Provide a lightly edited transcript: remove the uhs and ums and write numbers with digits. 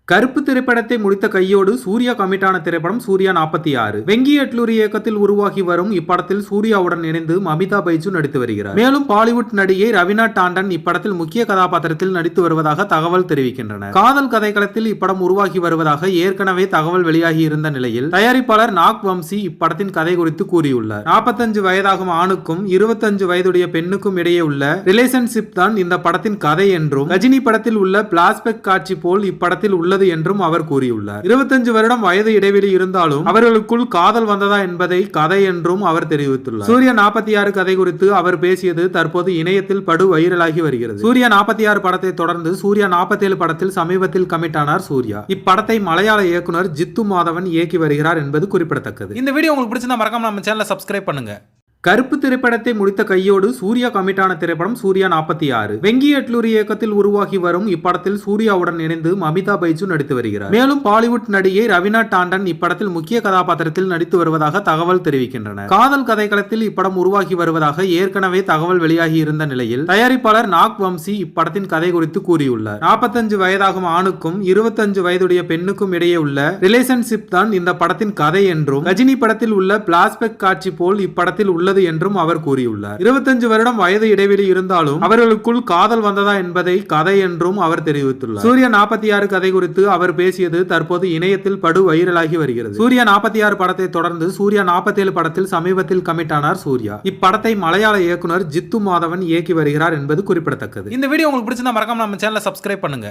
கருப்பு திரைப்படத்தை முடித்த கையோடு சூர்யா கமிட்டான திரைப்படம் சூர்யா 46. வெங்கி அட்லூரி இயக்கத்தில் உருவாகி வரும் இப்படத்தில் சூர்யாவுடன் இணைந்து மமிதா பைஜு நடித்து வருகிறார். மேலும் பாலிவுட் நடிகை ரவீனா டாண்டன் இப்படத்தில் முக்கிய கதாபாத்திரத்தில் நடித்து வருவதாக தகவல் தெரிவிக்கின்றன. காதல் கதைக்களத்தில் இப்படம் உருவாகி வருவதாக ஏற்கனவே தகவல் வெளியாகி இருந்த நிலையில் தயாரிப்பாளர் நாக் வம்சி இப்படத்தின் கதை குறித்து கூறியுள்ளார். 45 வயதாகும் ஆணுக்கும் 25 வயதுடைய பெண்ணுக்கும் இடையே உள்ள ரிலேஷன்ஷிப் தான் இந்த படத்தின் கதை என்றும் ரஜினி படத்தில் உள்ள பிளாஷ்பேக் காட்சி போல் இப்படத்தில் உள்ள என்றும் அவர் கூறியுள்ளார். 25 வருடம் வயது இடைவெளி இருந்தாலும் அவர்களுக்குள் காதல் வந்ததா என்பதை கதை என்றும் அவர் தெரிவித்துள்ளார். சூர்யா 46 கதை குறித்து அவர் பேசியது தற்போது இணையத்தில் படு வைரலாகி வருகிறது. சூர்யா 46 படத்தை தொடர்ந்து சூர்யா 47 படத்தில் சமீபத்தில் கமிட் ஆனார் சூர்யா. இப்படத்தை மலையாள இயக்குனர் ஜித்து மாதவன் இயக்கி வருகிறார் என்பது குறிப்பிடத்தக்கது. இந்த வீடியோ உங்களுக்கு பிடிச்சிருந்தா மறக்காம நம்ம சேனலை சப்ஸ்கிரைப் பண்ணுங்க. கருப்பு திரைப்படத்தை முடித்த கையோடு சூர்யா கமிட்டான திரைப்படம் சூர்யா 46. வெங்கி அட்லூரி இயக்கத்தில் உருவாகி வரும் இப்படத்தில் சூர்யாவுடன் இணைந்து மமிதா பைஜு நடித்து வருகிறார். மேலும் பாலிவுட் நடிகை ரவீனா டாண்டன் இப்படத்தில் முக்கிய கதாபாத்திரத்தில் நடித்து வருவதாக தகவல் தெரிவிக்கின்றன. காதல் கதைக்களத்தில் இப்படம் உருவாகி வருவதாக ஏற்கனவே தகவல் வெளியாகி இருந்த நிலையில் தயாரிப்பாளர் நாக் வம்சி இப்படத்தின் கதை குறித்து கூறியுள்ளார். 45 வயதாகும் ஆணுக்கும் 25 வயதுடைய பெண்ணுக்கும் இடையே உள்ள ரிலேஷன்ஷிப் தான் இந்த படத்தின் கதை என்றும் ரஜினி படத்தில் உள்ள பிளாஷ்பேக் காட்சி போல் இப்படத்தில் உள்ள என்றும் அவர் கூறியுள்ளார். 25 வருடம் வயது இடைவெளி இருந்தாலும் அவர்களுக்குள் காதல் வந்ததா என்பதை கதை என்றும் அவர் தெரிவித்துள்ளார். சூர்யா 46 கதை குறித்து அவர் பேசியது தற்போது இணையத்தில் படு வைரலாகி வருகிறது. சூர்யா 46 படத்தை தொடர்ந்து சூர்யா 47 படத்தில் சமீபத்தில் கமிட் ஆனார் சூர்யா. இப்படத்தை மலையாள இயக்குனர் ஜித்து மாதவன் இயக்கி வருகிறார் என்பது குறிப்பிடத்தக்கது. இந்த வீடியோ உங்களுக்கு பிடிச்சிருந்தா மறக்காம நம்ம சேனலை சப்ஸ்கிரைப் பண்ணுங்க.